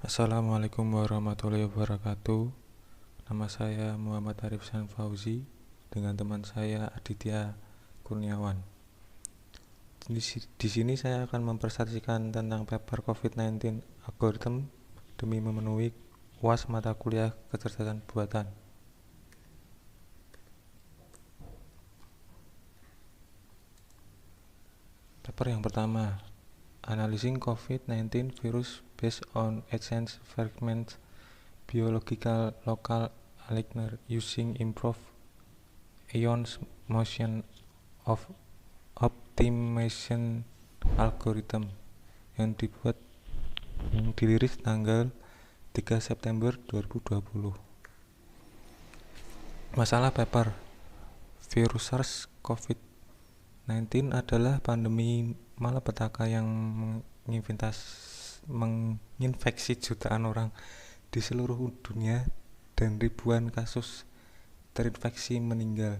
Assalamualaikum warahmatullahi wabarakatuh. Nama saya Muhammad Arif San Fauzi dengan teman saya Aditya Kurniawan. Di sini saya akan mempresentasikan tentang paper COVID-19 algorithm demi memenuhi UAS mata kuliah kecerdasan buatan. Paper yang pertama, Analyzing COVID-19 virus based on ancient fragments biological local aligners using improved ions motion of optimization algorithm yang dirilis tanggal 3 September 2020. Masalah paper. Virus SARS-CoV-19 adalah pandemi malapetaka yang menginfeksi jutaan orang di seluruh dunia dan ribuan kasus terinfeksi meninggal.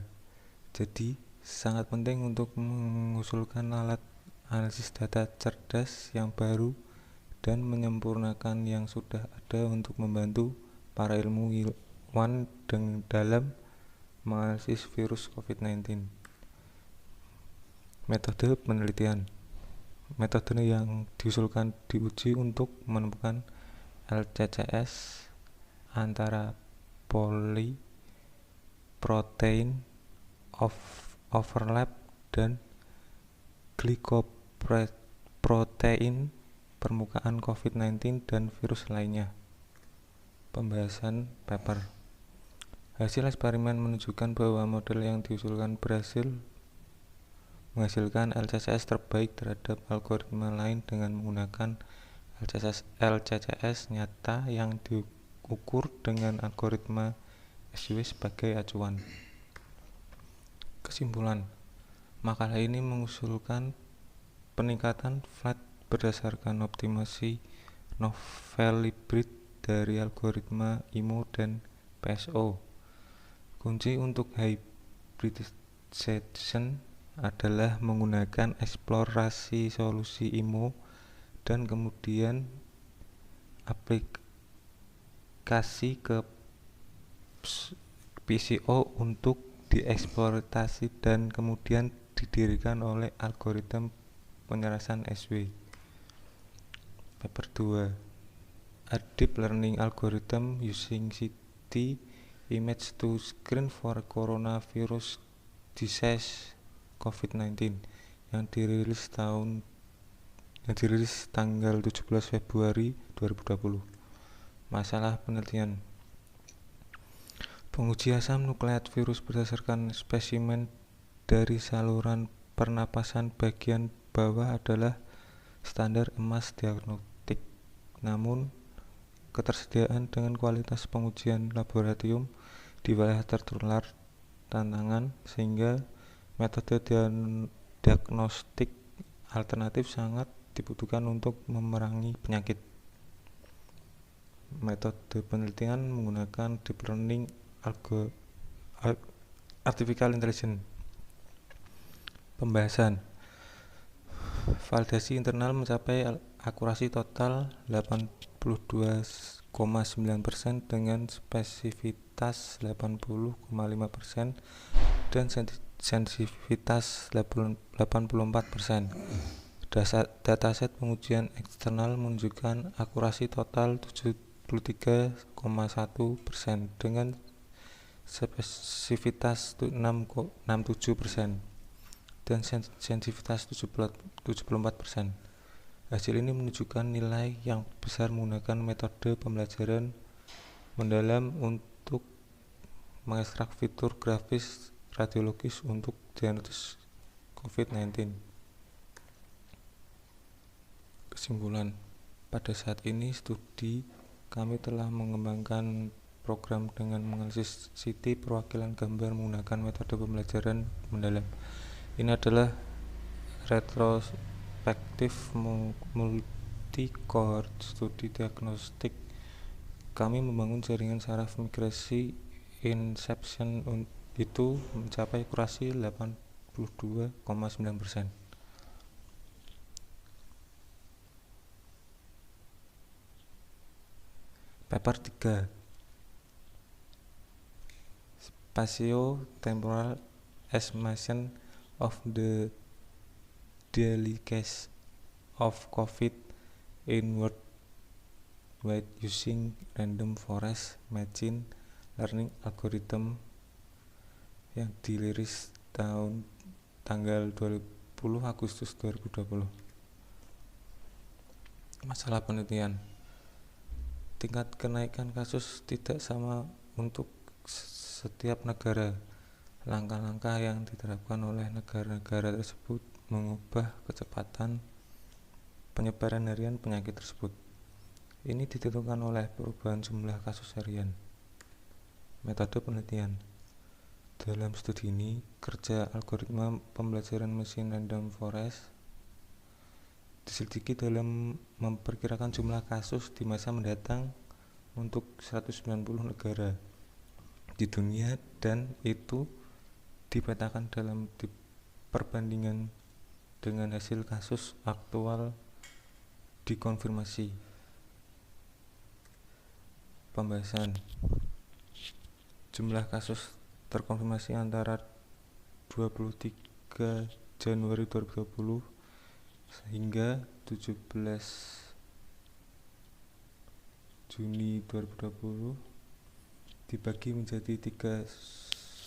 Jadi, sangat penting untuk mengusulkan alat analisis data cerdas yang baru dan menyempurnakan yang sudah ada untuk membantu para ilmuwan dalam menganalisis virus COVID-19. Metode penelitian. Metode yang diusulkan diuji untuk menemukan LCCS antara polyprotein overlap dan glycoprotein permukaan COVID-19 dan virus lainnya. Pembahasan paper. Hasil eksperimen menunjukkan bahwa model yang diusulkan berhasil menghasilkan LCCS terbaik terhadap algoritma lain dengan menggunakan LCCS nyata yang diukur dengan algoritma SW sebagai acuan. Kesimpulan, makalah ini mengusulkan peningkatan flat berdasarkan optimasi novel hybrid dari algoritma IMO dan PSO. Kunci untuk hybridization adalah menggunakan eksplorasi solusi IMO dan kemudian aplikasi ke PCO untuk dieksploitasi dan kemudian didirikan oleh algoritma penyelesaian SW. Paper 2, A Deep Learning Algorithm Using CT Image to Screen for Coronavirus Disease COVID-19 yang dirilis tanggal 17 Februari 2020. Masalah penelitian. Penguji asam nukleat virus berdasarkan spesimen dari saluran pernapasan bagian bawah adalah standar emas diagnostik. Namun, ketersediaan dengan kualitas pengujian laboratorium di wilayah tertular tantangan sehingga metode diagnostik alternatif sangat dibutuhkan untuk memerangi penyakit. Metode penelitian menggunakan deep learning artificial intelligence. Pembahasan. Validasi internal mencapai akurasi total 82,9% dengan spesifitas 80,5% dan sensitivitas 84%. Dataset pengujian eksternal menunjukkan akurasi total 73,1% dengan spesifitas 67% dan sensitivitas 74%. Hasil ini menunjukkan nilai yang besar menggunakan metode pembelajaran mendalam untuk mengekstrak fitur grafis radiologis untuk diagnosis COVID-19. Kesimpulan, pada saat ini studi kami telah mengembangkan program dengan menganalisis CT perwakilan gambar menggunakan metode pembelajaran mendalam. Ini adalah retrospektif multi-cohort studi diagnostik. Kami membangun jaringan saraf migrasi inception itu mencapai akurasi 82,9%. Paper 3, Spatio-temporal estimation of the daily case of COVID in worldwide using random forest machine learning algorithm yang dirilis tanggal 20 Agustus 2020. Masalah penelitian. Tingkat kenaikan kasus tidak sama untuk setiap negara. Langkah-langkah yang diterapkan oleh negara-negara tersebut mengubah kecepatan penyebaran harian penyakit tersebut. Ini ditentukan oleh perubahan jumlah kasus harian. Metode penelitian. Dalam studi ini, kerja algoritma pembelajaran mesin random forest diselidiki dalam memperkirakan jumlah kasus di masa mendatang untuk 190 negara di dunia, dan itu dipetakan dalam perbandingan dengan hasil kasus aktual dikonfirmasi. Pembahasan. Jumlah kasus terkonfirmasi antara 23 Januari 2020 hingga 17 Juni 2020 dibagi menjadi 3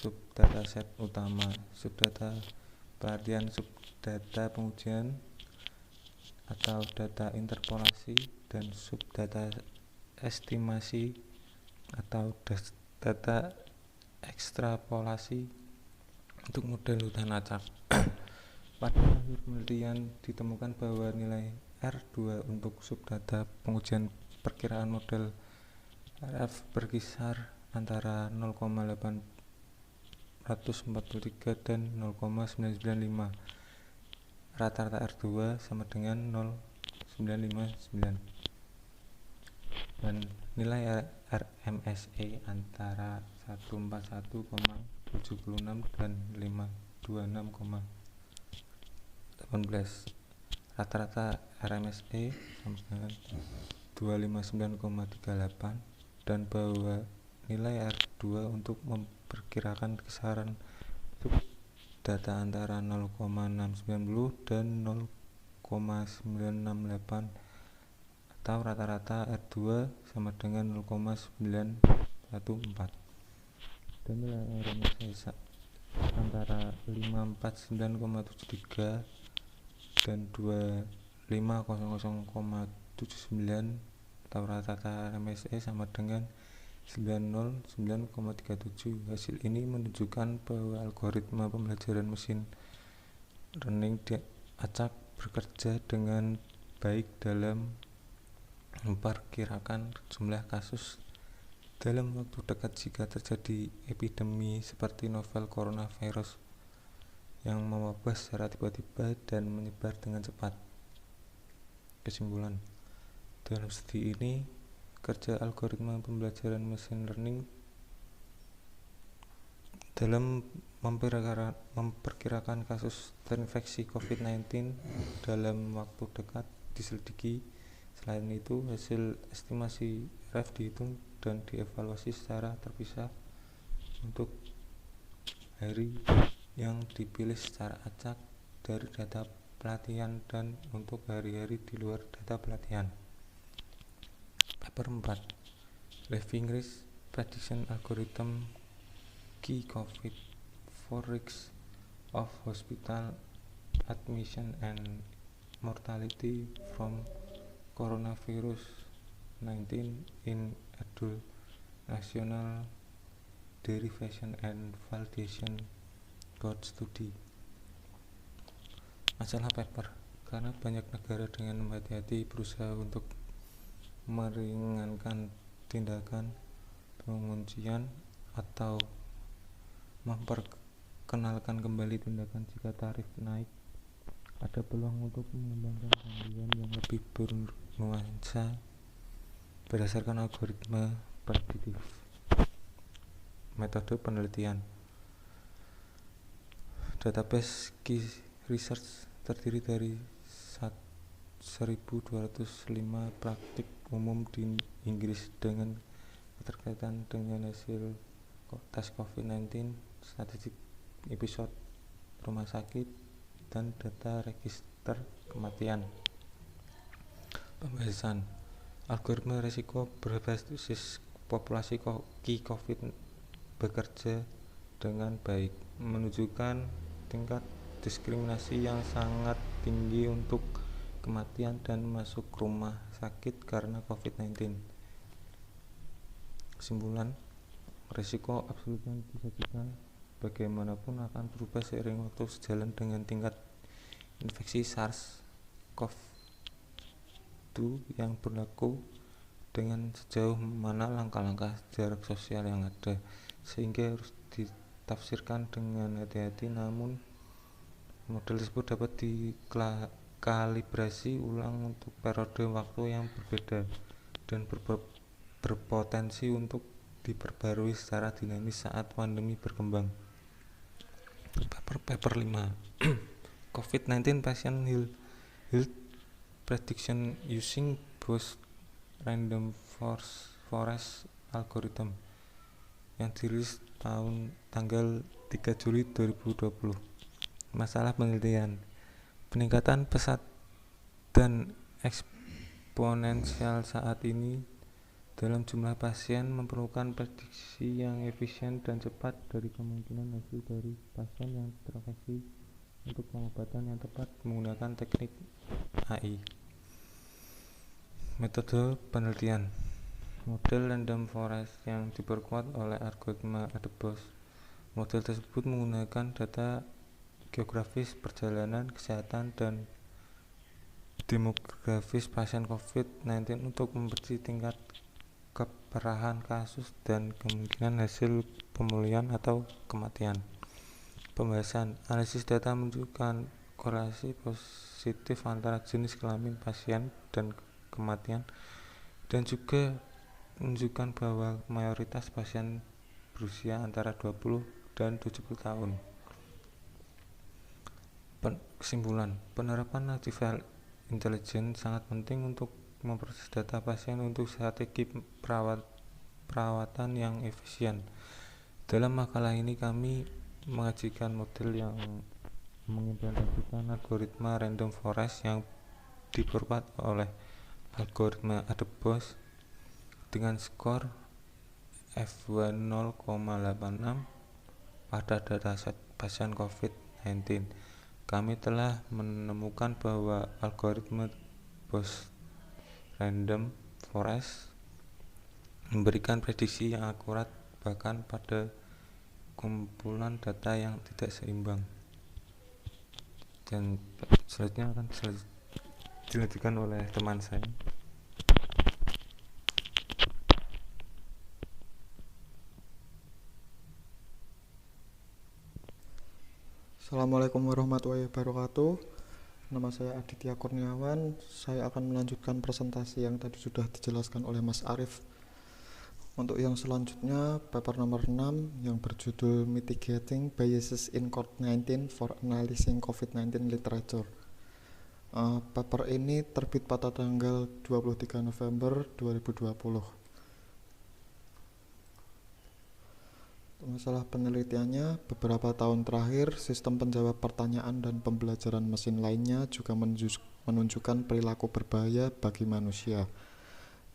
subdataset utama: subdata pelarian, subdata pengujian atau data interpolasi, dan subdata estimasi atau data ekstrapolasi untuk model hutan acak. Pada akhir penelitian ditemukan bahwa nilai R2 untuk subdata pengujian perkiraan model RF berkisar antara 0,843 dan 0,995. Rata-rata R2 sama dengan 0,959 dan nilai RMSE antara 141,76 dan 526,18. Rata-rata RMSE sama dengan 259,38 dan bahwa nilai R2 untuk memperkirakan kisaran data antara 0,690 dan 0,968 atau rata-rata R2 sama dengan 0,914 dan nilai RMSE antara 549,73 dan 2500,79 atau rata-rata RMSE sama dengan 909,37. Hasil ini menunjukkan bahwa algoritma pembelajaran mesin learning acak bekerja dengan baik dalam memperkirakan jumlah kasus dalam waktu dekat jika terjadi epidemi seperti novel coronavirus yang mewabah secara tiba-tiba dan menyebar dengan cepat. Kesimpulan. Dalam studi ini, kerja algoritma pembelajaran mesin learning dalam memperkirakan kasus terinfeksi COVID-19 dalam waktu dekat diselidiki. Selain itu, hasil estimasi RF dihitung dan dievaluasi secara terpisah untuk hari yang dipilih secara acak dari data pelatihan dan untuk hari-hari di luar data pelatihan. Paper 4, Living Risk Prediction Algorithm Key COVID for Risks of Hospital Admission and Mortality from Coronavirus 19 in Adult National Derivation and Validation Code Study. Masalah paper. Karena banyak negara dengan hati-hati berusaha untuk meringankan tindakan penguncian atau memperkenalkan kembali tindakan jika tarif naik, ada peluang untuk mengembangkan panduan yang lebih bernuansa berdasarkan algoritma prediktif. Metode penelitian. Database Key Research terdiri dari 1205 praktik umum di Inggris dengan keterkaitan dengan hasil tes COVID-19, statistik episode rumah sakit, dan data register kematian. Pembahasan algoritma risiko berbasis populasi COVID bekerja dengan baik, menunjukkan tingkat diskriminasi yang sangat tinggi untuk kematian dan masuk rumah sakit karena COVID-19. Kesimpulan, risiko absolut yang disajikan bagaimanapun akan berubah seiring waktu sejalan dengan tingkat infeksi SARS-CoV-2 yang berlaku dengan sejauh mana langkah-langkah jarak sosial yang ada, sehingga harus ditafsirkan dengan hati-hati. Namun model tersebut dapat dikalibrasi ulang untuk periode waktu yang berbeda dan berpotensi untuk diperbarui secara dinamis saat pandemi berkembang. Paper 5 COVID-19 Patient Health Prediction Using Bayes Random Forest Algorithm yang dirilis tanggal 3 Juli 2020. Masalah penelitian: peningkatan pesat dan eksponensial saat ini dalam jumlah pasien memerlukan prediksi yang efisien dan cepat dari kemungkinan hasil dari pasien yang terinfeksi untuk pengobatan yang tepat menggunakan teknik AI. Metode penelitian: model random forest yang diperkuat oleh algoritma Adebos. Model tersebut menggunakan data geografis, perjalanan, kesehatan, dan demografis pasien COVID-19 untuk memprediksi tingkat keparahan kasus dan kemungkinan hasil pemulihan atau kematian. Pembahasan: analisis data menunjukkan korelasi positif antara jenis kelamin pasien dan kematian, dan juga menunjukkan bahwa mayoritas pasien berusia antara 20 dan 70 tahun. Kesimpulan: penerapan artificial intelligence sangat penting untuk memproses data pasien untuk strategi perawatan yang efisien. Dalam makalah ini kami mengajikan model yang mengimplementasikan algoritma random forest yang diperkuat oleh algoritma Adebos dengan skor F1 0,86 pada dataset pasien COVID-19. Kami telah menemukan bahwa algoritma Bayes Random Forest memberikan prediksi yang akurat bahkan pada kumpulan data yang tidak seimbang. Dan selanjutnya akan dilanjutkan oleh teman saya. Assalamualaikum warahmatullahi wabarakatuh. Nama saya Aditya Kurniawan. Saya akan melanjutkan presentasi yang tadi sudah dijelaskan oleh Mas Arif. Untuk yang selanjutnya, paper nomor 6 yang berjudul Mitigating Biases in COVID-19 for Analyzing COVID-19 Literature. Paper ini terbit pada tanggal 23 November 2020. Masalah penelitiannya, beberapa tahun terakhir, sistem penjawab pertanyaan dan pembelajaran mesin lainnya juga menunjukkan perilaku berbahaya bagi manusia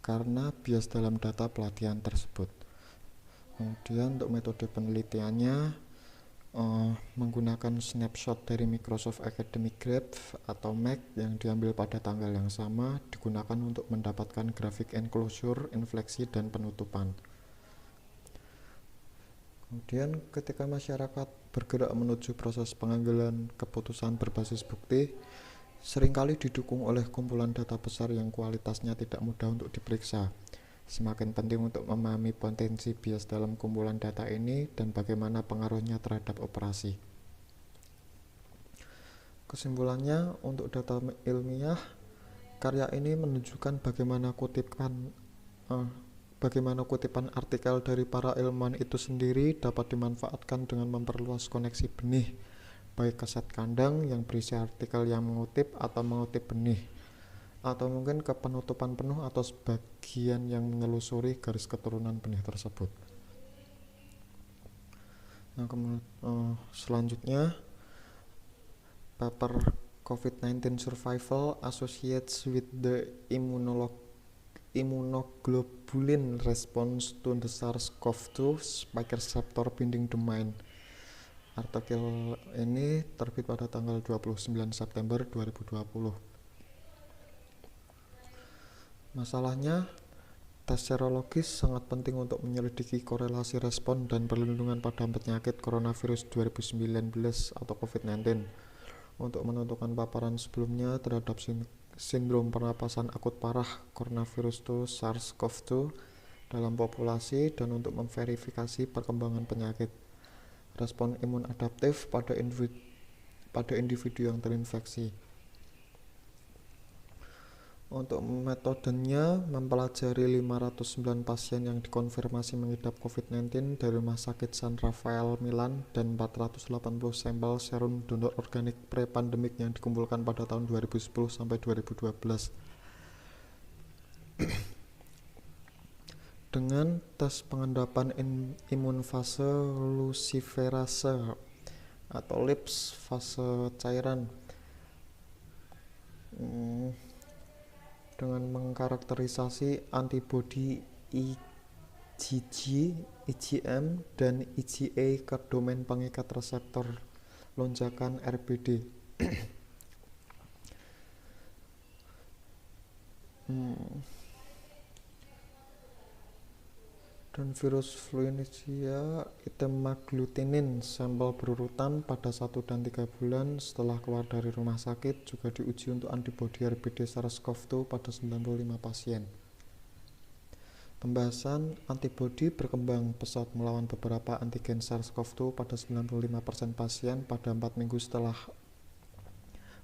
karena bias dalam data pelatihan tersebut. Kemudian untuk metode penelitiannya, menggunakan snapshot dari Microsoft Academic Graph atau MAG yang diambil pada tanggal yang sama digunakan untuk mendapatkan grafik enclosure, infleksi, dan penutupan. Kemudian ketika masyarakat bergerak menuju proses pengambilan keputusan berbasis bukti, seringkali didukung oleh kumpulan data besar yang kualitasnya tidak mudah untuk diperiksa. Semakin penting untuk memahami potensi bias dalam kumpulan data ini dan bagaimana pengaruhnya terhadap operasi. Kesimpulannya, untuk data ilmiah, karya ini menunjukkan bagaimana kutipan artikel dari para ilmuwan itu sendiri dapat dimanfaatkan dengan memperluas koneksi benih, baik ke set kandang yang berisi artikel yang mengutip atau mengutip benih. atau mungkin ke penutupan penuh atau sebagian yang menelusuri garis keturunan benih tersebut. Nah, selanjutnya paper COVID-19 survival associates with the immunoglobulin response to the SARS-CoV-2 spike receptor binding domain. Artikel ini terbit pada tanggal 29 September 2020. Masalahnya, tes serologis sangat penting untuk menyelidiki korelasi respon dan perlindungan pada penyakit coronavirus 2019 atau COVID-19 untuk menentukan paparan sebelumnya terhadap sindrom pernapasan akut parah coronavirus 2 SARS-CoV-2 dalam populasi dan untuk memverifikasi perkembangan penyakit. Respon imun adaptif pada individu yang terinfeksi. Untuk metodenya mempelajari 509 pasien yang dikonfirmasi mengidap COVID-19 dari Rumah Sakit San Rafael Milan dan 480 sampel serum donor organik pre-pandemik yang dikumpulkan pada tahun 2010 sampai 2012. Dengan tes pengendapan imun fase luciferase atau LIPS fase cairan dengan mengkarakterisasi antibodi IgG, IgM, dan IgA ke domain pengikat reseptor lonjakan RBD. Dan virus Fluenisia itemagglutinin sampel berurutan pada 1 dan 3 bulan setelah keluar dari rumah sakit juga diuji untuk antibodi RBD SARS-CoV-2 pada 95 pasien. Pembahasan antibodi berkembang pesat melawan beberapa antigen SARS-CoV-2 pada 95% pasien pada 4 minggu setelah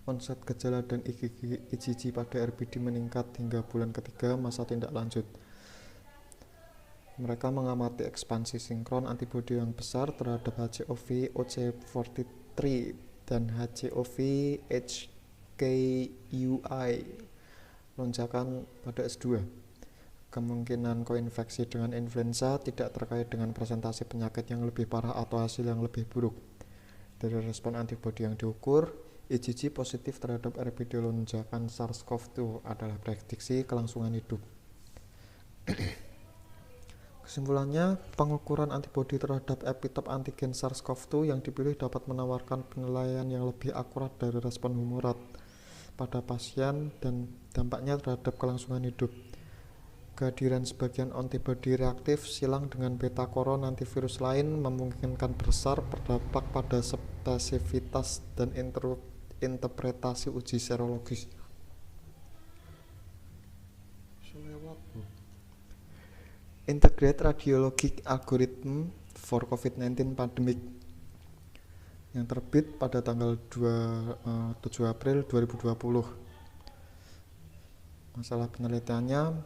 onset gejala dan IgG pada RBD meningkat hingga bulan ketiga masa tindak lanjut. Mereka mengamati ekspansi sinkron antibodi yang besar terhadap HCOV OC43 dan HCOV HKUI lonjakan pada S2. Kemungkinan koinfeksi dengan influenza tidak terkait dengan presentasi penyakit yang lebih parah atau hasil yang lebih buruk. Dari respon antibodi yang diukur, IgG positif terhadap RBD lonjakan SARS-CoV-2 adalah prediksi kelangsungan hidup. Kesimpulannya, pengukuran antibodi terhadap epitop antigen SARS-CoV-2 yang dipilih dapat menawarkan penilaian yang lebih akurat dari respon humorat pada pasien dan dampaknya terhadap kelangsungan hidup. Kehadiran sebagian antibodi reaktif silang dengan beta-koron antivirus lain memungkinkan besar berdampak pada spesifitas dan interpretasi uji serologis. Integrated Radiologic Algorithm for COVID-19 Pandemic yang terbit pada tanggal 7 April 2020. Masalah penelitiannya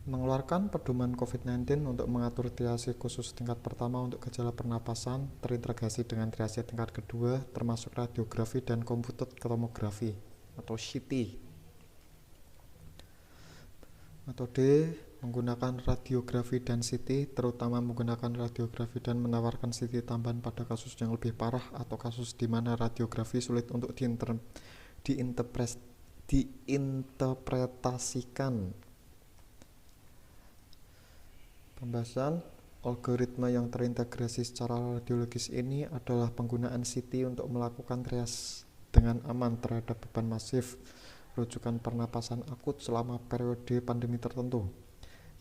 mengeluarkan pedoman COVID-19 untuk mengatur triase khusus tingkat pertama untuk gejala pernapasan terintegrasi dengan triase tingkat kedua termasuk radiografi dan computed tomography atau CT. Metode menggunakan radiografi dan CT, terutama menggunakan radiografi dan menawarkan CT tambahan pada kasus yang lebih parah atau kasus di mana radiografi sulit untuk diinterpretasikan. Pembahasan algoritma yang terintegrasi secara radiologis ini adalah penggunaan CT untuk melakukan trias dengan aman terhadap beban masif rujukan pernapasan akut selama periode pandemi tertentu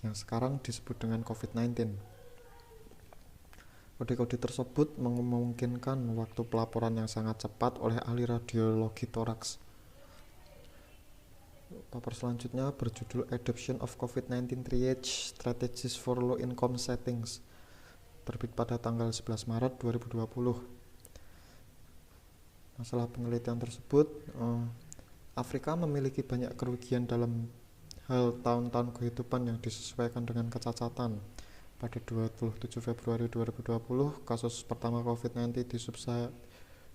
yang sekarang disebut dengan COVID-19. Kode-kode tersebut memungkinkan waktu pelaporan yang sangat cepat oleh ahli radiologi toraks. Paper selanjutnya berjudul Adoption of COVID-19 Triage Strategies for Low Income Settings, terbit pada tanggal 11 Maret 2020. Masalah penelitian tersebut, Afrika memiliki banyak kerugian dalam hal tahun-tahun kehidupan yang disesuaikan dengan kecacatan. Pada 27 Februari 2020, kasus pertama COVID-19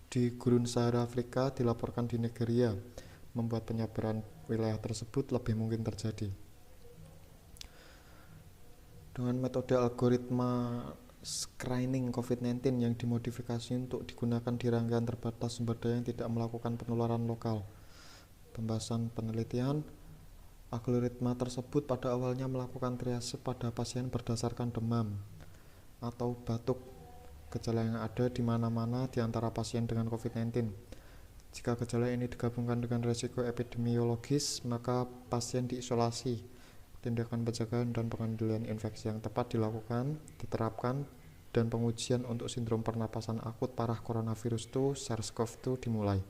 di Gurun Sahara Afrika dilaporkan di Nigeria, membuat penyebaran wilayah tersebut lebih mungkin terjadi. Dengan metode algoritma screening COVID-19 yang dimodifikasi untuk digunakan di rangkaian terbatas sumber daya yang tidak melakukan penularan lokal. Pembahasan penelitian. Algoritma tersebut pada awalnya melakukan triase pada pasien berdasarkan demam atau batuk, gejala yang ada di mana-mana di antara pasien dengan COVID-19. Jika gejala ini digabungkan dengan risiko epidemiologis, maka pasien diisolasi. Tindakan pencegahan dan pengendalian infeksi yang tepat diterapkan, dan pengujian untuk sindrom pernapasan akut parah coronavirus 2 SARS-CoV-2 dimulai.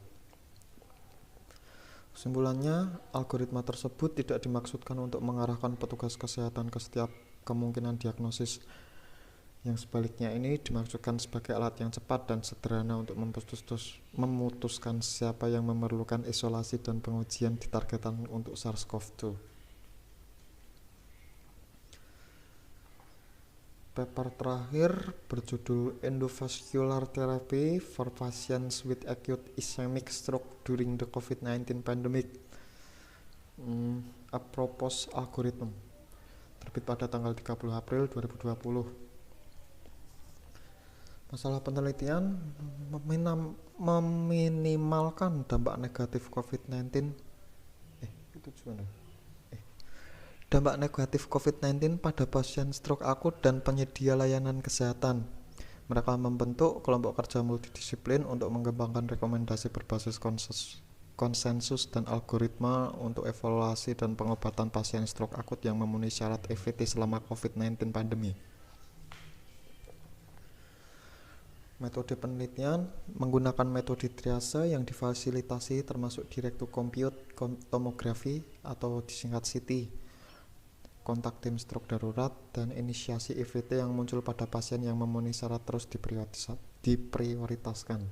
Kesimpulannya, algoritma tersebut tidak dimaksudkan untuk mengarahkan petugas kesehatan ke setiap kemungkinan diagnosis. Yang sebaliknya ini dimaksudkan sebagai alat yang cepat dan sederhana untuk memutuskan siapa yang memerlukan isolasi dan pengujian ditargetkan untuk SARS-CoV-2. Paper terakhir berjudul Endovascular Therapy for Patients with Acute Ischemic Stroke During the COVID-19 Pandemic, a Proposed Algorithm, terbit pada tanggal 30 April 2020. Masalah penelitian meminimalkan dampak negatif COVID-19 dampak negatif COVID-19 pada pasien stroke akut dan penyedia layanan kesehatan. Mereka membentuk kelompok kerja multidisiplin untuk mengembangkan rekomendasi berbasis konsensus dan algoritma untuk evaluasi dan pengobatan pasien stroke akut yang memenuhi syarat EVT selama COVID-19 pandemi. Metode penelitian menggunakan metode triase yang difasilitasi termasuk direct to compute tomografi atau disingkat CT, kontak tim stroke darurat, dan inisiasi EVT yang muncul pada pasien yang memenuhi syarat terus diprioritaskan.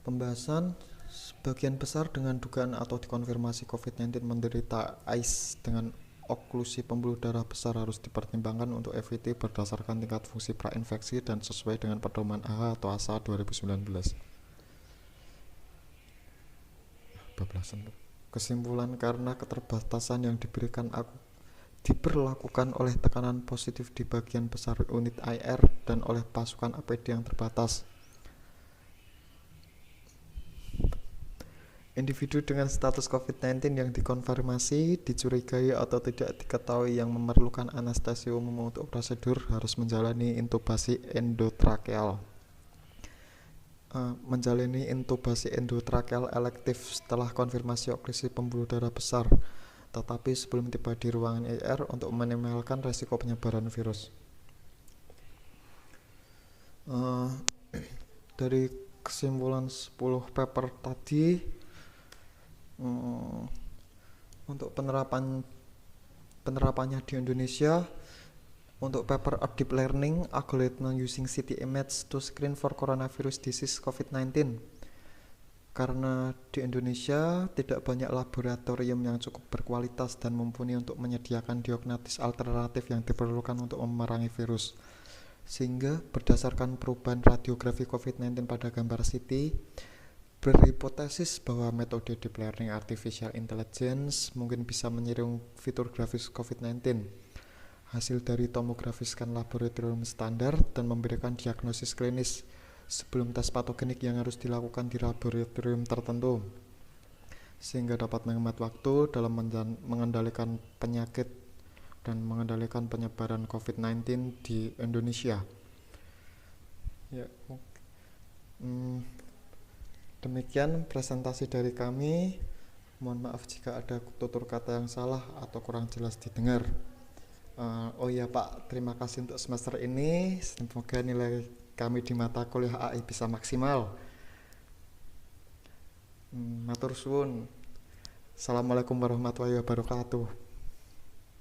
Pembahasan. Sebagian besar dengan dugaan atau dikonfirmasi COVID-19 menderita AIS dengan oklusi pembuluh darah besar harus dipertimbangkan untuk EVT berdasarkan tingkat fungsi prainfeksi dan sesuai dengan pedoman AHA atau ASA 2019. Kesimpulan, karena keterbatasan yang diberlakukan oleh tekanan positif di bagian besar unit IR dan oleh pasukan APD yang terbatas, individu dengan status COVID-19 yang dikonfirmasi, dicurigai atau tidak diketahui yang memerlukan anestesi umum untuk prosedur harus menjalani intubasi endotrakeal. Elektif setelah konfirmasi oklusi pembuluh darah besar, tetapi sebelum tiba di ruangan IR untuk meminimalkan resiko penyebaran virus. Dari kesimpulan 10 paper tadi, untuk penerapannya di Indonesia, untuk paper Deep Learning Algorithm Using CT Image to Screen for Coronavirus Disease COVID-19. Karena di Indonesia tidak banyak laboratorium yang cukup berkualitas dan mumpuni untuk menyediakan diagnosis alternatif yang diperlukan untuk memerangi virus, sehingga berdasarkan perubahan radiografi COVID-19 pada gambar CT, berhipotesis bahwa metode Deep Learning Artificial Intelligence mungkin bisa menyiring fitur grafis COVID-19 hasil dari tomografi scan laboratorium standar dan memberikan diagnosis klinis sebelum tes patogenik yang harus dilakukan di laboratorium tertentu, sehingga dapat menghemat waktu dalam mengendalikan penyakit dan mengendalikan penyebaran COVID-19 di Indonesia. Demikian presentasi dari kami. Mohon maaf jika ada tutur kata yang salah atau kurang jelas didengar. Pak, terima kasih untuk semester ini. Semoga nilai kami di mata kuliah AI bisa maksimal. Matur suwun. Assalamualaikum warahmatullahi wabarakatuh.